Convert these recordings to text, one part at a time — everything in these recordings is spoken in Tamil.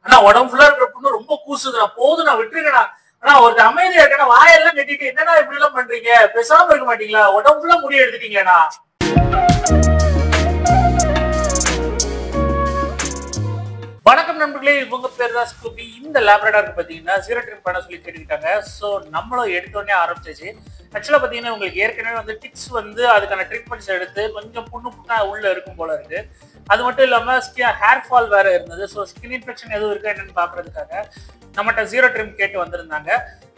ஆனா உடம்பு ஃபுல்லா இருக்கிற புண்ணு ரொம்ப கூசுதுண்ணா, போதுண்ணா விட்டுருக்கண்ணா. ஆனா ஒரு அமைதியா இருக்கா, வாயெல்லாம் கட்டிட்டு என்னடா இப்படி எல்லாம் பண்றீங்க, பேசாம இருக்க மாட்டீங்களா, உடம்பு ஃபுல்லா முடி எடுத்துட்டீங்களா? வணக்கம் நண்பர்களே, இவங்க பேர் தான் ஸ்கூபி. இந்த லேப்ரடாருக்கு பாத்தீங்கன்னா ஜீரோ ட்ரிம் பண்ண சொல்லி கேட்டுக்கிட்டாங்க. ஸோ நம்மளும் எடுத்தோடனே ஆரம்பிச்சிச்சு. ஆக்சுவலா பாத்தீங்கன்னா உங்களுக்கு ஏற்கனவே வந்து டிக்ஸ் வந்து அதுக்கான ட்ரீட்மெண்ட்ஸ் எடுத்து கொஞ்சம் புண்ணா உள்ள இருக்கும் போல இருக்கு. அது மட்டும் இல்லாம ஹேர் ஃபால் வேற இருந்தது. ஸோ ஸ்கின் இன்ஃபெக்ஷன் எதுவும் இருக்கா என்னன்னு பாக்குறதுக்காக நம்மகிட்ட ஜீரோ ட்ரிம் கேட்டு வந்திருந்தாங்க.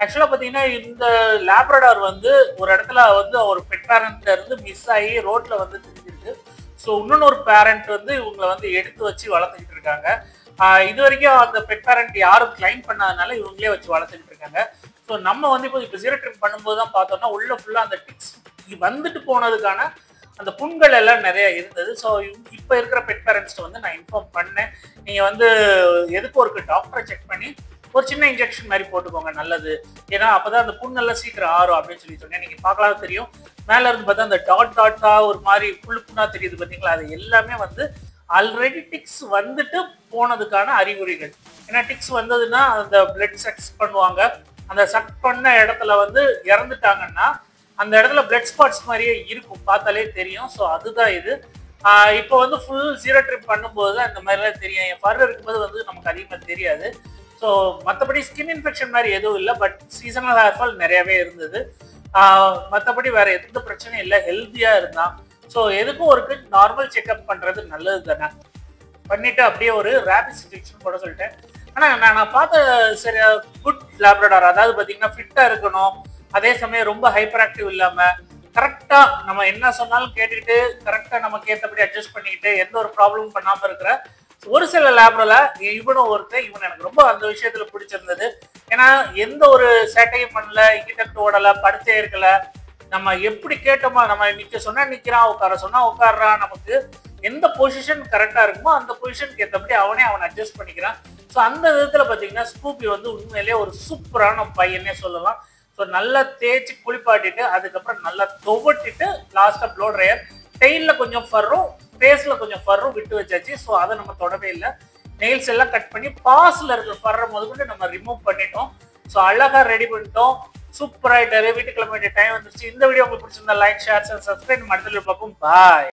ஆக்சுவலா பாத்தீங்கன்னா இந்த லேப்ரடார் வந்து ஒரு இடத்துல வந்து ஒரு பெட் பேரண்ட்ல இருந்து மிஸ் ஆகி ரோட்ல வந்து தெரிஞ்சிருக்கு. ஸோ இன்னொரு பேரண்ட் வந்து இவங்களை வந்து எடுத்து வச்சு வளர்த்துக்கிட்டு இருக்காங்க. இது வரைக்கும் அந்த பெட் பேரண்ட் யாரும் கிளைம் பண்ணாதனால இவங்களே வச்சு வளர்த்துக்கிட்டு இருக்காங்க. ஸோ நம்ம வந்து இப்போ ஜீரோ ட்ரிம் பண்ணும்போது தான் பார்த்தோம்னா உள்ள ஃபுல்லா அந்த டிக்ஸ் வந்துட்டு போனதுக்கான அந்த புண்கள் எல்லாம் நிறைய இருந்தது. ஸோ இப்போ இருக்கிற பெட் பேரண்ட்ஸ்ட்டு வந்து நான் இன்ஃபார்ம் பண்ணேன், நீங்க வந்து எதுக்கு ஒரு டாக்டரை செக் பண்ணி ஒரு சின்ன இன்ஜெக்ஷன் மாதிரி போட்டுக்கோங்க, நல்லது. ஏன்னா அப்பதான் அந்த புண்ணெல்லாம் சீக்கிரம் ஆறும் அப்படின்னு சொல்லி சொன்னேன். நீங்க பார்க்கலாம் தெரியும், மேல இருந்து பார்த்தா அந்த டாட்டா ஒரு மாதிரி புண்ணா தெரியுது பார்த்தீங்களா, அது எல்லாமே வந்து ஆல்ரெடி டிக்ஸ் வந்துட்டு போனதுக்கான அறிகுறிகள். ஏன்னா டிக்ஸ் வந்ததுன்னா அந்த பிளட் சக்ஸ் பண்ணுவாங்க, அந்த சக் பண்ண இடத்துல வந்து இறந்துட்டாங்கன்னா அந்த இடத்துல பிளட் ஸ்பாட்ஸ் மாதிரியே இருக்கும், பார்த்தாலே தெரியும். ஸோ அதுதான் இது. இப்போ வந்து ஃபுல் ஜீரோ ட்ரிம் பண்ணும்போது தான் இந்த மாதிரிலாம் தெரியும். என் ஃபர் இருக்கும்போது வந்து நமக்கு அதிகமாக தெரியாது. ஸோ மற்றபடி ஸ்கின் இன்ஃபெக்ஷன் மாதிரி எதுவும் இல்லை, பட் சீசனல் ஹேர் ஃபால் நிறையவே இருந்தது. மற்றபடி வேற எந்த பிரச்சனையும் இல்லை, ஹெல்த்தியா இருந்தான். ஸோ எதுக்கும் ஒரு நார்மல் செக்அப் பண்றது நல்லது தானே. பண்ணிட்டு அப்படியே ஒரு ரேபிட் இன்ஜெக்ஷன் போட சொல்லிட்டேன். ஆனால் நான் பார்த்த சரி குட் லேப்ரடார், அதாவது பார்த்தீங்கன்னா ஃபிட்டா இருக்கணும், அதே சமயம் ரொம்ப ஹைப்பர் ஆக்டிவ் இல்லாம கரெக்டா நம்ம என்ன சொன்னாலும் கேட்டுக்கிட்டு கரெக்டா நமக்கு ஏற்றபடி அட்ஜஸ்ட் பண்ணிக்கிட்டு எந்த ஒரு ப்ராப்ளமும் பண்ணாம இருக்கிற ஒரு சில லேப்ரல இவனும் ஒருத்தர். இவன் எனக்கு ரொம்ப அந்த விஷயத்துல பிடிச்சிருந்தது. ஏன்னா எந்த ஒரு சேட்டையும் பண்ணல, இங்கிட்ட ஓடல, படுத்தே இருக்கல. நம்ம எப்படி கேட்டோமா, நம்ம நிக்க சொன்னா நிக்கிறான், உட்கார சொன்னா உட்காடுறான், நமக்கு எந்த பொசிஷன் கரெக்டா இருக்குமோ அந்த பொசிஷனுக்கு ஏற்றபடி அவனை அட்ஜஸ்ட் பண்ணிக்கிறான். ஸோ அந்த விதத்துல பாத்தீங்கன்னா ஸ்கூபி வந்து உண்மையிலேயே ஒரு சூப்பரான பையனே சொல்லலாம். ஸோ நல்லா தேய்ச்சி குளிப்பாட்டிட்டு அதுக்கப்புறம் நல்லா துவட்டிட்டு லாஸ்டா ப்ளோ ட்ரையர், டெய்ல கொஞ்சம் ஃபர்ரும் ஃபேஸ்ல கொஞ்சம் ஃபர்ரும் விட்டு வச்சாச்சு. ஸோ அதை நம்ம தொடவே இல்லை. நெயில்ஸ் எல்லாம் கட் பண்ணி பாஸ்ல இருக்கிற ஃபர்ரை முதல்கொண்டு நம்ம ரிமூவ் பண்ணிட்டோம். ஸோ அழகா ரெடி பண்ணிட்டோம். சூப்பர் ஆயிட்டாரு. வீட்டுக்கு கிளம்ப வேண்டிய டைம் வந்துருச்சு. இந்த வீடியோ உங்களுக்கு பிடிச்சிருந்தா லைக், ஷேர், சப்ஸ்கிரைப். அடுத்த பார்ப்போம். பாய்.